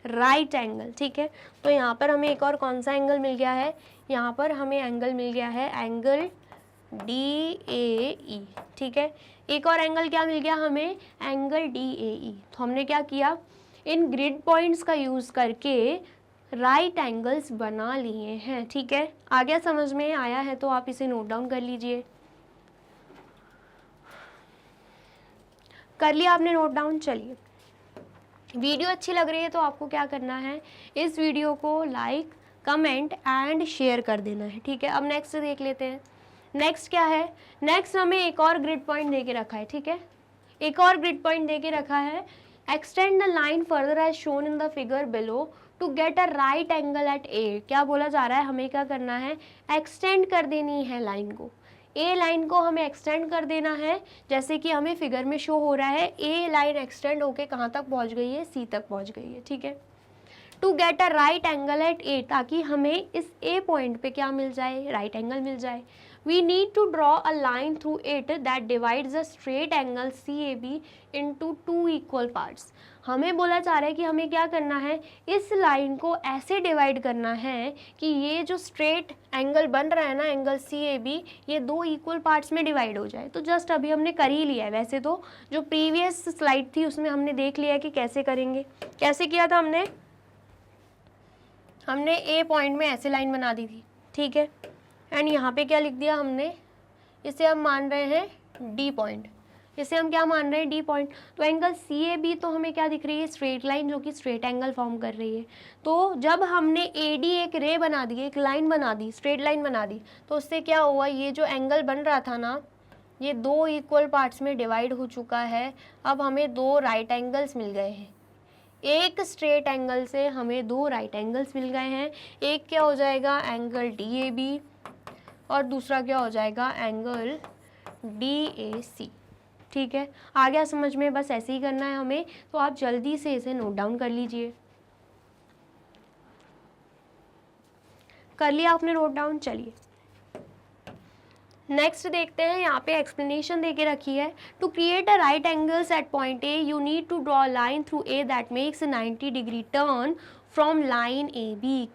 राइट एंगल, ठीक है। तो यहाँ पर हमें एक और कौन सा एंगल मिल गया है, यहाँ पर हमें एंगल मिल गया है एंगल डी ए ई, ठीक है। एक और एंगल क्या मिल गया हमें, एंगल डी ए ई। तो हमने क्या किया, इन ग्रिड पॉइंट्स का यूज़ करके राइट एंगल्स बना लिए हैं, ठीक है। आ गया समझ में, आया है तो आप इसे नोट डाउन कर लीजिए। कर लिया आपने नोट डाउन। चलिए, वीडियो अच्छी लग रही है तो आपको क्या करना है, इस वीडियो को लाइक, कमेंट एंड शेयर कर देना है, ठीक है। अब नेक्स्ट देख लेते हैं। नेक्स्ट क्या है, नेक्स्ट हमें एक और ग्रिड पॉइंट दे के रखा है, ठीक है। एक और ग्रिड पॉइंट दे के रखा है extend the line further as shown in the figure below to get a right angle at A. क्या बोला जा रहा है, हमें क्या करना है, एक्सटेंड कर देनी है लाइन को, ए लाइन को हमें एक्सटेंड कर देना है, जैसे कि हमें फिगर में शो हो रहा है ए लाइन एक्सटेंड होके कहाँ तक पहुँच गई है, सी तक पहुँच गई है, ठीक है। To get a right angle at A, ताकि हमें इस ए पॉइंट पे क्या मिल जाए, राइट एंगल मिल जाए। We need to draw a line through it that divides the straight angle C A B into two equal parts. हमें बोला जा रहा है कि हमें क्या करना है, इस लाइन को ऐसे डिवाइड करना है कि ये जो स्ट्रेट एंगल बन रहा है ना, एंगल सी ए बी, ये दो इक्वल पार्ट्स में डिवाइड हो जाए। तो जस्ट अभी हमने कर ही लिया है, वैसे तो जो प्रीवियस स्लाइड थी उसमें हमने देख लिया है कि कैसे करेंगे। कैसे किया था हमने ए पॉइंट में ऐसे लाइन बना दी थी, ठीक है, एंड यहाँ पे क्या लिख दिया हमने, इसे हम मान रहे हैं डी पॉइंट, इसे हम क्या मान रहे हैं, डी पॉइंट। तो एंगल सी ए बी तो हमें क्या दिख रही है, स्ट्रेट लाइन जो कि स्ट्रेट एंगल फॉर्म कर रही है। तो जब हमने ए डी एक रे बना दी, एक लाइन बना दी, स्ट्रेट लाइन बना दी, तो उससे क्या हुआ, ये जो एंगल बन रहा था ना, ये दो इक्वल पार्ट्स में डिवाइड हो चुका है। अब हमें दो राइट एंगल्स मिल गए हैं, एक स्ट्रेट एंगल से हमें दो राइट एंगल्स मिल गए हैं। एक क्या हो जाएगा, एंगल डी ए बी, और दूसरा क्या हो जाएगा, एंगल डी ए सी, ठीक है। आ गया समझ में, बस ऐसे ही करना है हमें। तो आप जल्दी से इसे नोट डाउन कर लीजिए। कर लिया आपने नोट डाउन, चलिए नेक्स्ट देखते हैं। यहाँ पे एक्सप्लेनेशन देके रखी है, to create a right angles at point A you need to draw line through A that makes 90 degree turn from line A B.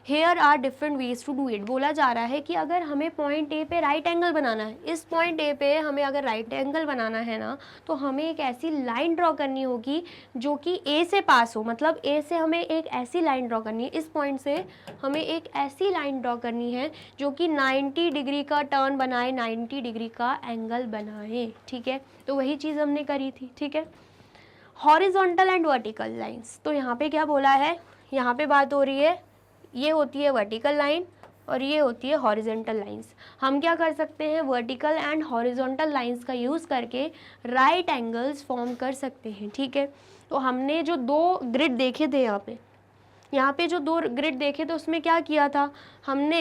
Here are different ways to do it. बोला जा रहा है कि अगर हमें पॉइंट ए पे right angle बनाना है, इस पॉइंट ए पे हमें अगर राइट एंगल बनाना है ना, तो हमें एक ऐसी लाइन ड्रॉ करनी होगी जो कि ए से पास हो। मतलब ए से हमें एक ऐसी लाइन ड्रॉ करनी है, इस पॉइंट से हमें एक ऐसी लाइन ड्रॉ करनी है जो कि 90 डिग्री का टर्न बनाए, 90 डिग्री का एंगल बनाए, ठीक है। तो वही चीज़ हमने करी थी, ठीक है। हॉरिजॉन्टल एंड वर्टिकल लाइंस, तो यहाँ पे क्या बोला है, यहाँ पे बात हो रही है, ये होती है वर्टिकल लाइन और ये होती है हॉरिजॉन्टल लाइंस। हम क्या कर सकते हैं, वर्टिकल एंड हॉरिजॉन्टल लाइंस का यूज़ करके राइट एंगल्स फॉर्म कर सकते हैं, ठीक है। तो हमने जो दो ग्रिड देखे थे यहाँ पे जो दो ग्रिड देखे थे उसमें क्या किया था, हमने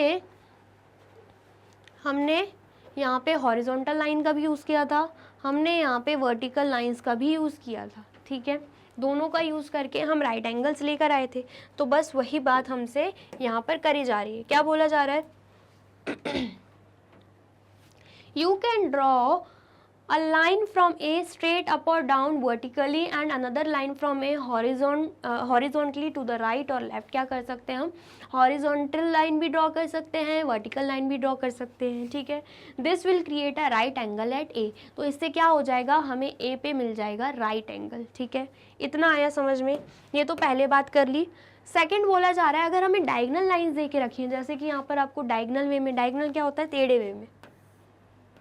यहाँ पे हॉरिजॉन्टल लाइन का भी यूज़ किया था, हमने यहाँ पे वर्टिकल लाइंस का भी यूज़ किया था, ठीक है। दोनों का यूज़ करके हम राइट एंगल्स लेकर आए थे। तो बस वही बात हमसे यहाँ पर करी जा रही है। क्या बोला जा रहा है, you can draw a line from A straight up or down vertically and another line from A horizontally to the right or left। क्या कर सकते हैं हम, हॉरिजॉन्टल लाइन भी ड्रॉ कर सकते हैं, वर्टिकल लाइन भी ड्रॉ कर सकते हैं, ठीक है। This will create a right angle at A. तो इससे क्या हो जाएगा, हमें ए पे मिल जाएगा राइट एंगल, ठीक है। इतना आया समझ में, ये तो पहले बात कर ली। सेकंड बोला जा रहा है, अगर हमें डायगनल लाइंस दे के रखी हैं, जैसे कि यहाँ पर आपको डायगनल वे में, डायगनल क्या होता है, टेढ़े वे में,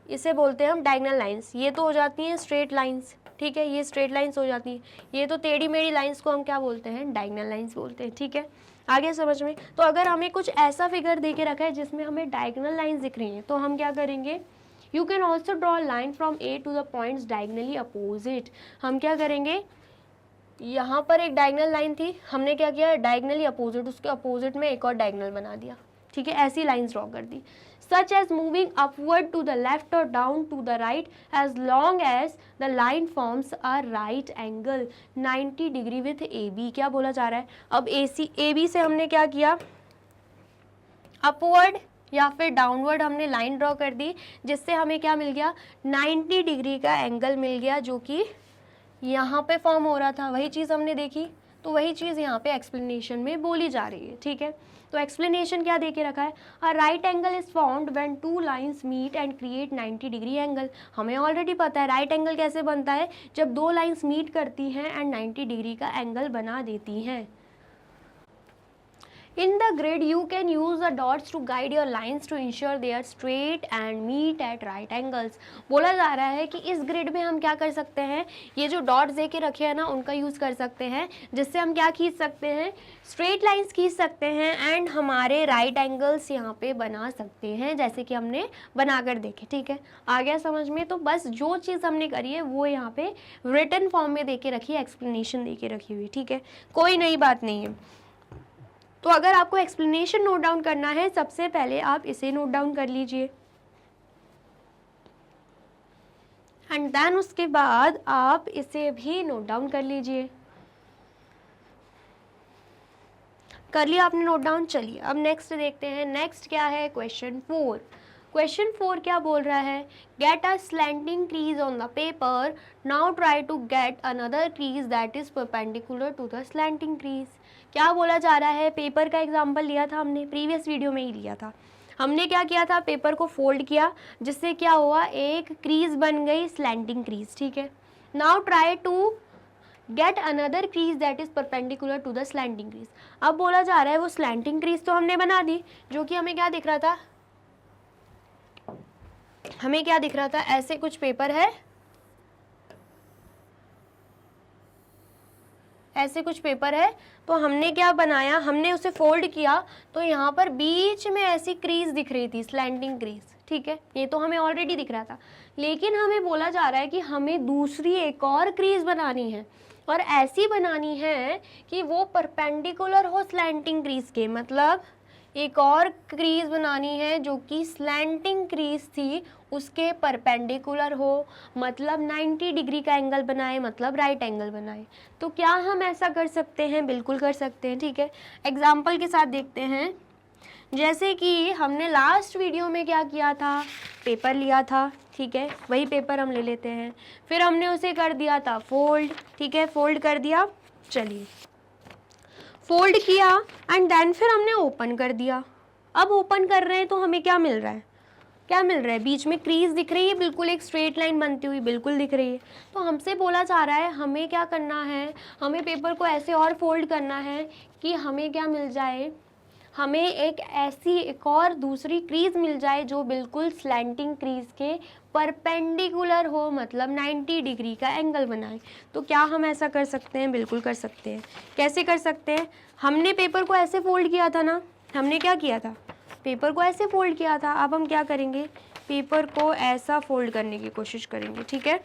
इसे बोलते हैं हम डायगनल लाइंस। ये तो हो जाती हैं स्ट्रेट लाइंस, ठीक है, ये स्ट्रेट लाइंस हो जाती हैं। ये तो टेढ़ी मेढ़ी लाइंस को हम क्या बोलते हैं, डायगनल लाइंस बोलते हैं, ठीक है। आगे समझ में। तो अगर हमें कुछ ऐसा फिगर दे के रखा है जिसमें हमें डायगनल लाइंस दिख रही हैं, तो हम क्या करेंगे, you can also draw line from A to the points diagonally opposite. हम क्या करेंगे, यहाँ पर एक डायगनल लाइन थी, हमने क्या किया, डायगनली अपोजिट, उसके अपोजिट में एक और डायगनल बना दिया, ठीक है। ऐसी लाइंस ड्रॉ कर दी, such as moving upward to the left or down to the right as long as the line forms a right angle 90 degree with AB। क्या बोला जा रहा है, अब AB से हमने क्या किया, अपवर्ड या फिर डाउनवर्ड हमने लाइन ड्रॉ कर दी, जिससे हमें क्या मिल गया, 90 डिग्री का एंगल मिल गया, जो कि यहाँ पे फॉर्म हो रहा था। वही चीज़ हमने देखी, तो वही चीज़ यहाँ पे एक्सप्लेनेशन में बोली जा रही है, ठीक है। तो एक्सप्लेनेशन क्या दे के रखा है, a right angle is formed when two lines meet and create 90 degree angle. हमें ऑलरेडी पता है राइट एंगल कैसे बनता है, जब दो लाइंस मीट करती हैं एंड 90 डिग्री का एंगल बना देती हैं। In the grid, you can use the dots to guide your lines to ensure they are straight and meet at right angles. बोला जा रहा है कि इस ग्रिड में हम क्या कर सकते हैं, ये जो डॉट्स दे के रखे हैं ना उनका यूज़ कर सकते हैं, जिससे हम क्या खींच सकते हैं, स्ट्रेट लाइंस खींच सकते हैं एंड हमारे राइट एंगल्स यहाँ पे बना सकते हैं, जैसे कि हमने बनाकर देखे। ठीक है, आ गया समझ में? तो बस जो चीज़ हमने करी है वो यहाँ पे रिटन फॉर्म में दे के रखी है, एक्सप्लेनेशन दे के रखी हुई। ठीक है, कोई नई बात नहीं है। तो अगर आपको एक्सप्लेनेशन नोट डाउन करना है, सबसे पहले आप इसे नोट डाउन कर लीजिए एंड देन उसके बाद आप इसे भी नोट डाउन कर लीजिए। कर लिया आपने नोट डाउन? चलिए अब नेक्स्ट देखते हैं। नेक्स्ट क्या है? क्वेश्चन 4। क्वेश्चन 4 क्या बोल रहा है? Get a slanting crease on the paper, now try to get another crease that is perpendicular to the slanting crease. क्या बोला जा रहा है? पेपर का एग्जाम्पल लिया था हमने, प्रीवियस वीडियो में ही लिया था। हमने क्या किया था? पेपर को फोल्ड किया, जिससे क्या हुआ, एक क्रीज बन गई, स्लैंटिंग क्रीज। ठीक है, now try to get another crease that is perpendicular to the slanting crease. अब बोला जा रहा है वो स्लैंटिंग क्रीज तो हमने बना दी, जो कि हमें क्या दिख रहा था, हमें क्या दिख रहा था, ऐसे कुछ पेपर है, ऐसे कुछ पेपर है, तो हमने क्या बनाया, हमने उसे फोल्ड किया, तो यहाँ पर बीच में ऐसी क्रीज दिख रही थी, स्लैंटिंग क्रीज। ठीक है, ये तो हमें ऑलरेडी दिख रहा था, लेकिन हमें बोला जा रहा है कि हमें दूसरी एक और क्रीज बनानी है, और ऐसी बनानी है कि वो परपेंडिकुलर हो स्लैंटिंग क्रीज के। मतलब एक और क्रीज बनानी है जो कि स्लैंटिंग क्रीज थी उसके परपेंडिकुलर हो, मतलब 90 डिग्री का एंगल बनाए, मतलब राइट एंगल बनाए। तो क्या हम ऐसा कर सकते हैं? बिल्कुल कर सकते हैं। ठीक है, एग्जाम्पल के साथ देखते हैं। जैसे कि हमने लास्ट वीडियो में क्या किया था, पेपर लिया था। ठीक है, वही पेपर हम ले लेते हैं, फिर हमने उसे कर दिया था फोल्ड। ठीक है, फोल्ड कर दिया, चलिए फोल्ड किया एंड देन फिर हमने ओपन कर दिया। अब ओपन कर रहे हैं तो हमें क्या मिल रहा है, क्या मिल रहा है, बीच में क्रीज दिख रही है, बिल्कुल एक स्ट्रेट लाइन बनती हुई बिल्कुल दिख रही है। तो हमसे बोला जा रहा है हमें क्या करना है, हमें पेपर को ऐसे और फोल्ड करना है कि हमें क्या मिल जाए, हमें एक ऐसी एक और दूसरी क्रीज मिल जाए जो बिल्कुल स्लैंटिंग क्रीज के परपेंडिकुलर हो, मतलब 90 डिग्री का एंगल बनाए। तो क्या हम ऐसा कर सकते हैं? बिल्कुल कर सकते हैं। कैसे कर सकते हैं? हमने पेपर को ऐसे फोल्ड किया था ना, हमने क्या किया था, पेपर को ऐसे फोल्ड किया था। अब हम क्या करेंगे, पेपर को ऐसा फोल्ड करने की कोशिश करेंगे। ठीक है,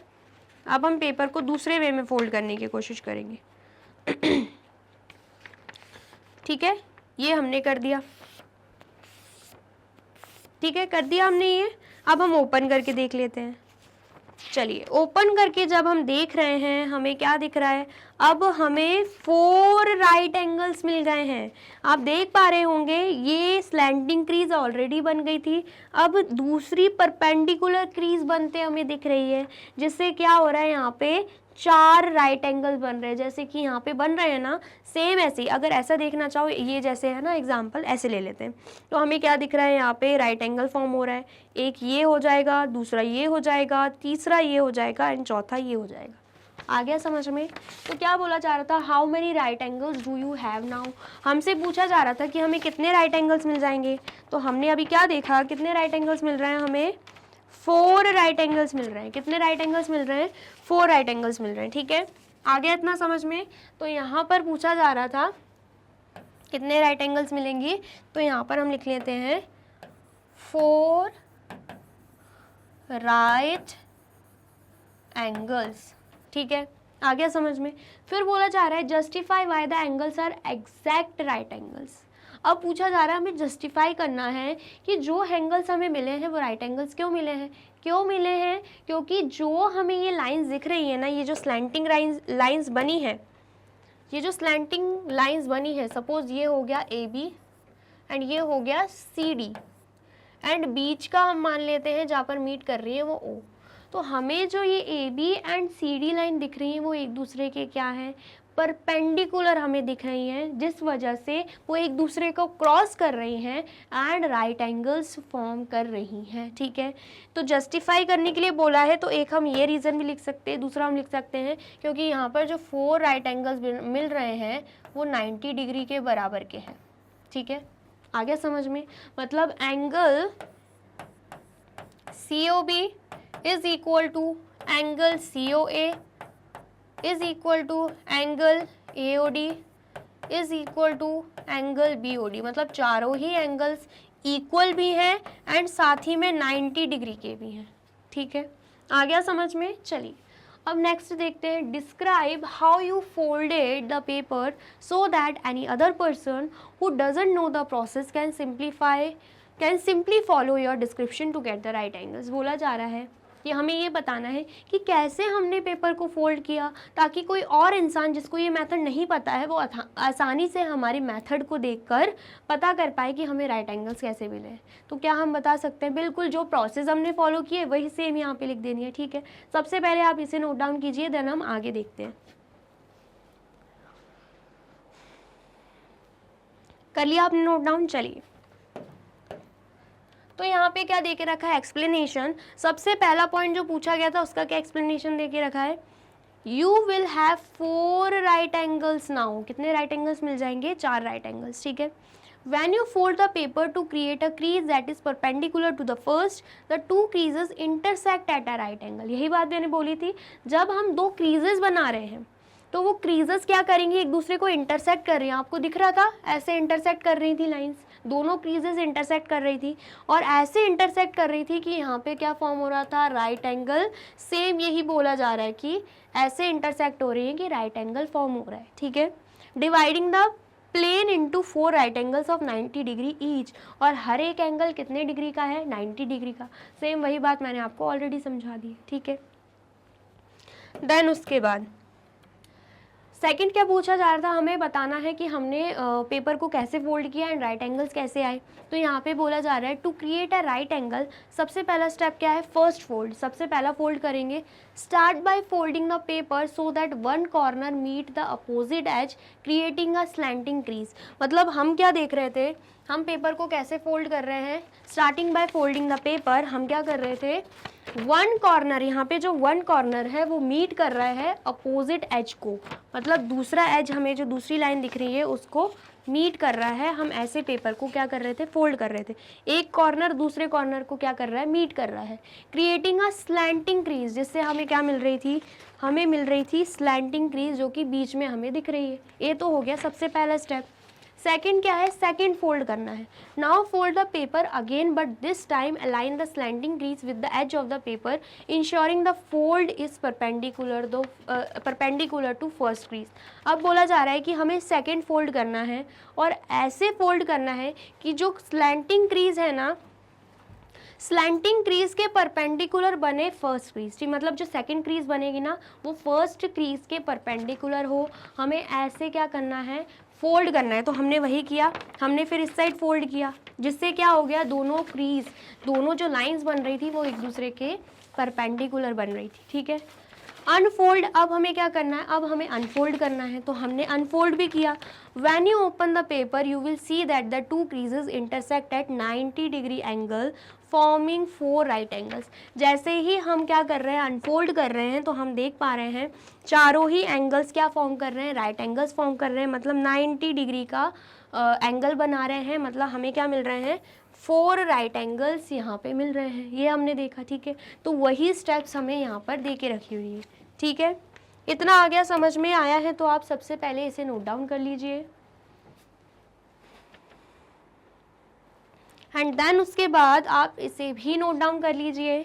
अब हम पेपर को दूसरे वे में फोल्ड करने की कोशिश करेंगे। ठीक है, ये हमने कर दिया। ठीक है, कर दिया हमने ये। अब हम ओपन करके देख लेते हैं। चलिए ओपन करके जब हम देख रहे हैं, हमें क्या दिख रहा है, अब हमें 4 राइट एंगल्स मिल गए हैं। आप देख पा रहे होंगे ये स्लैंटिंग क्रीज ऑलरेडी बन गई थी, अब दूसरी परपेंडिकुलर क्रीज बनते हमें दिख रही है, जिससे क्या हो रहा है, यहाँ पे 4 राइट एंगल्स बन रहे हैं, जैसे कि यहाँ पे बन रहे हैं ना, सेम ऐसे ही। अगर ऐसा देखना चाहो, ये जैसे है ना एग्जाम्पल, ऐसे ले लेते हैं, तो हमें क्या दिख रहा है, यहाँ पे राइट एंगल फॉर्म हो रहा है। एक ये हो जाएगा, दूसरा ये हो जाएगा, तीसरा ये हो जाएगा एंड चौथा ये हो जाएगा। आ गया समझ में? तो क्या बोला जा रहा था, how many right angles do you have now. हमसे पूछा जा रहा था कि हमें कितने राइट एंगल्स मिल जाएंगे। तो हमने अभी क्या देखा, कितने राइट एंगल्स मिल रहे हैं हमें, 4 राइट एंगल्स मिल रहे हैं। कितने राइट एंगल्स मिल रहे हैं, 4 राइट एंगल्स मिल रहे हैं। ठीक है, आ गया इतना समझ में? तो यहाँ पर पूछा जा रहा था कितने राइट एंगल्स मिलेंगे, तो यहाँ पर हम लिख लेते हैं 4 राइट एंगल्स। ठीक है, आ गया समझ में? फिर बोला जा रहा है justify why the angles are exact right angles. अब पूछा जा रहा है हमें जस्टिफाई करना है कि जो एंगल्स हमें मिले हैं वो राइट एंगल्स क्यों मिले हैं। क्यों मिले हैं? क्योंकि जो हमें ये लाइंस दिख रही है ना, ये जो स्लैंटिंग लाइंस बनी है, ये जो स्लैंटिंग लाइंस बनी है, सपोज ये हो गया ए बी एंड ये हो गया सी डी, एंड बीच का हम मान लेते हैं जहाँ पर मीट कर रही है वो ओ। तो हमें जो ये A B and C D line दिख रही है वो एक दूसरे के क्या है, परपेंडिकुलर हमें दिख रही हैं, जिस वजह से वो एक दूसरे को क्रॉस कर रही हैं एंड राइट एंगल्स फॉर्म कर रही हैं। ठीक है, तो जस्टिफाई करने के लिए बोला है, तो एक हम ये रीज़न भी लिख सकते हैं, दूसरा हम लिख सकते हैं क्योंकि यहाँ पर जो 4 राइट एंगल्स मिल रहे हैं वो 90 डिग्री के बराबर के हैं। ठीक है, आ गया समझ में? मतलब angle COB is equal to angle COA is equal to angle AOD is equal to angle BOD। मतलब चारों ही एंगल्स इक्वल भी हैं एंड साथ ही में 90 डिग्री के भी हैं। ठीक है, आ गया समझ में? चलिए अब नेक्स्ट देखते हैं, describe how you folded the paper so that any other person who doesn't know the process can simply follow your description to get the right angles. बोला जा रहा है कि हमें ये बताना है कि कैसे हमने पेपर को फोल्ड किया ताकि कोई और इंसान जिसको ये मेथड नहीं पता है वो आसानी से हमारी मेथड को देखकर पता कर पाए कि हमें राइट एंगल्स कैसे मिले। तो क्या हम बता सकते हैं? बिल्कुल, जो प्रोसेस हमने फॉलो किए वही सेम यहाँ पे लिख देनी है। ठीक है, सबसे पहले आप इसे नोट डाउन कीजिए, देन हम आगे देखते हैं। कर लिया आपने नोट डाउन? चलिए, तो यहाँ पे क्या दे के रखा है? एक्सप्लेनेशन। सबसे पहला पॉइंट जो पूछा गया था उसका क्या एक्सप्लेनेशन दे के रखा है? You will have 4 right angles now. कितने राइट एंगल्स मिल जाएंगे? 4 राइट एंगल्स। ठीक है, when you fold the paper to create a crease that is perpendicular to the first, the two creases intersect at a right angle। यही बात मैंने बोली थी, जब हम 2 क्रीजेस बना रहे हैं तो वो क्रीजेस क्या करेंगी? एक दूसरे को इंटरसेक्ट कर रही हैं। आपको दिख रहा था ऐसे इंटरसेक्ट कर रही थी लाइंस, दोनों क्रीजेस इंटरसेक्ट कर रही थी और ऐसे इंटरसेक्ट कर रही थी कि यहाँ पे क्या फॉर्म हो रहा था? Right angle. सेम यही बोला जा रहा है कि ऐसे इंटरसेक्ट हो रही है कि राइट एंगल फॉर्म हो रहा है। ठीक है, dividing the plane into 4 right angles of 90 degree each. और हर एक एंगल कितने डिग्री का है? 90 डिग्री का। सेम वही बात मैंने आपको ऑलरेडी समझा दी है। ठीक है, देन उसके बाद सेकंड क्या पूछा जा रहा था? हमें बताना है कि हमने पेपर को कैसे फोल्ड किया एंड राइट एंगल्स कैसे आए। तो यहाँ पे बोला जा रहा है to create a right angle, सबसे पहला स्टेप क्या है? First fold. सबसे पहला फोल्ड करेंगे, start by folding the paper so that one corner meet the opposite edge creating a slanting crease. मतलब हम क्या देख रहे थे? हम पेपर को कैसे फोल्ड कर रहे हैं? Starting bye folding the paper, हम क्या कर रहे थे? वन कॉर्नर, यहाँ पे जो वन कॉर्नर है वो मीट कर रहा है अपोजिट एज को। मतलब दूसरा एज, हमें जो दूसरी लाइन दिख रही है उसको मीट कर रहा है। हम ऐसे पेपर को क्या कर रहे थे? फोल्ड कर रहे थे। एक कॉर्नर दूसरे कॉर्नर को क्या कर रहा है? मीट कर रहा है। क्रिएटिंग अ स्लैंटिंग क्रीज, जिससे हमें क्या मिल रही थी? हमें मिल रही थी स्लैंटिंग क्रीज, जो कि बीच में हमें दिख रही है। ये तो हो गया सबसे पहला स्टेप। सेकेंड क्या है? सेकेंड फोल्ड करना है। Now fold the paper again but this time align the slanting crease with the edge of the paper ensuring the fold is perpendicular to first crease. अब बोला जा रहा है कि हमें सेकेंड फोल्ड करना है और ऐसे फोल्ड करना है कि जो स्लैंटिंग क्रीज है ना, स्लैंटिंग क्रीज के परपेंडिकुलर बने फर्स्ट क्रीज। ठीक, मतलब जो सेकंड क्रीज बनेगी ना वो फर्स्ट क्रीज के परपेंडिकुलर हो। हमें ऐसे क्या करना है? फोल्ड करना है। तो हमने वही किया, हमने फिर इस साइड फोल्ड किया, जिससे क्या हो गया? दोनों क्रीज, दोनों जो लाइंस बन रही थी वो एक दूसरे के परपेंडिकुलर बन रही थी। ठीक है, अनफोल्ड। अब हमें क्या करना है? अब हमें अनफोल्ड करना है। तो हमने अनफोल्ड भी किया। When you open the paper you will see that the 2 creases intersect at 90 degree angle forming 4 right angles. जैसे ही हम क्या कर रहे हैं? अनफोल्ड कर रहे हैं, तो हम देख पा रहे हैं चारों ही एंगल्स क्या फॉर्म कर रहे हैं? राइट एंगल्स फॉर्म कर रहे हैं। मतलब 90 डिग्री का एंगल बना रहे हैं। मतलब हमें क्या मिल रहे हैं? 4 राइट एंगल्स यहाँ पे मिल रहे हैं। ये हमने देखा। ठीक है, तो वही स्टेप्स हमें यहाँ पर दे के रखी हुई है। ठीक है, इतना आ गया, समझ में आया है? तो आप सबसे पहले इसे नोट डाउन कर लीजिए एंड देन उसके बाद आप इसे भी नोट डाउन कर लीजिए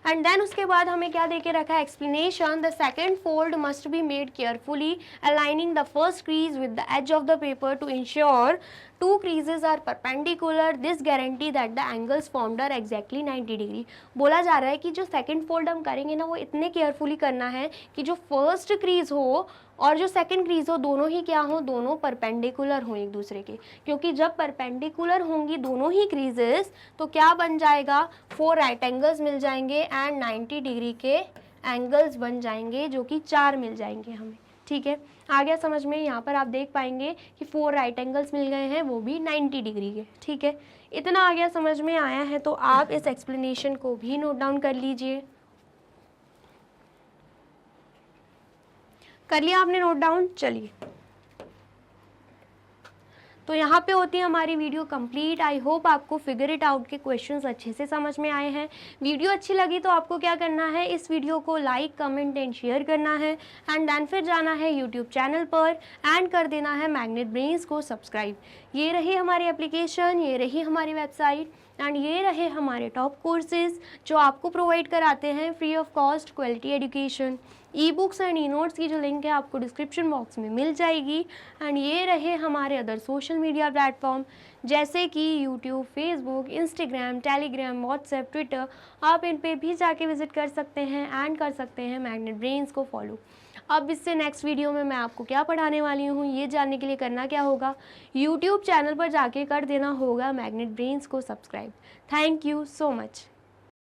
एंड देन उसके बाद हमें क्या देके रखा है? Explanation. The second fold must be made carefully aligning the first crease with the edge of the paper to ensure 2 creases are perpendicular. This guarantee that the angles formed are exactly 90 degree. बोला जा रहा है कि जो second fold हम करेंगे ना वो इतने केयरफुली करना है कि जो फर्स्ट क्रीज हो और जो सेकंड क्रीज हो दोनों ही क्या हो? दोनों परपेंडिकुलर हो एक दूसरे के। क्योंकि जब परपेंडिकुलर होंगी दोनों ही क्रीजेस तो क्या बन जाएगा? 4 राइट एंगल्स मिल जाएंगे एंड 90 डिग्री के एंगल्स बन जाएंगे, जो कि 4 मिल जाएंगे हमें। ठीक है, आ गया समझ में? यहाँ पर आप देख पाएंगे कि 4 राइट एंगल्स मिल गए हैं, वो भी 90 डिग्री के। ठीक है, इतना आ गया, समझ में आया है? तो आप इस एक्सप्लेनेशन को भी नोट डाउन कर लीजिए। कर लिया आपने नोट डाउन? चलिए, तो यहाँ पे होती है हमारी वीडियो कंप्लीट। आई होप आपको फिगर इट आउट के क्वेश्चंस अच्छे से समझ में आए हैं। वीडियो अच्छी लगी तो आपको क्या करना है, इस वीडियो को लाइक, कमेंट एंड शेयर करना है, एंड देन फिर जाना है यूट्यूब चैनल पर एंड कर देना है मैग्नेट ब्रेन्स को सब्सक्राइब। ये रही हमारी एप्लीकेशन, ये रही हमारी वेबसाइट, एंड ये रहे हमारे टॉप कोर्सेज जो आपको प्रोवाइड कराते हैं free of cost quality education. E books and e notes की जो लिंक है आपको डिस्क्रिप्शन बॉक्स में मिल जाएगी। एंड ये रहे हमारे अदर सोशल मीडिया प्लेटफॉर्म जैसे कि YouTube, Facebook, Instagram, Telegram, WhatsApp, Twitter. आप इन पे भी जाके विजिट कर सकते हैं एंड कर सकते हैं मैग्नेट ब्रेन्स को फॉलो। अब इससे नेक्स्ट वीडियो में मैं आपको क्या पढ़ाने वाली हूँ ये जानने के लिए करना क्या होगा, यूट्यूब चैनल पर जाके कर देना होगा मैग्नेट ब्रेन्स को subscribe. Thank you so much.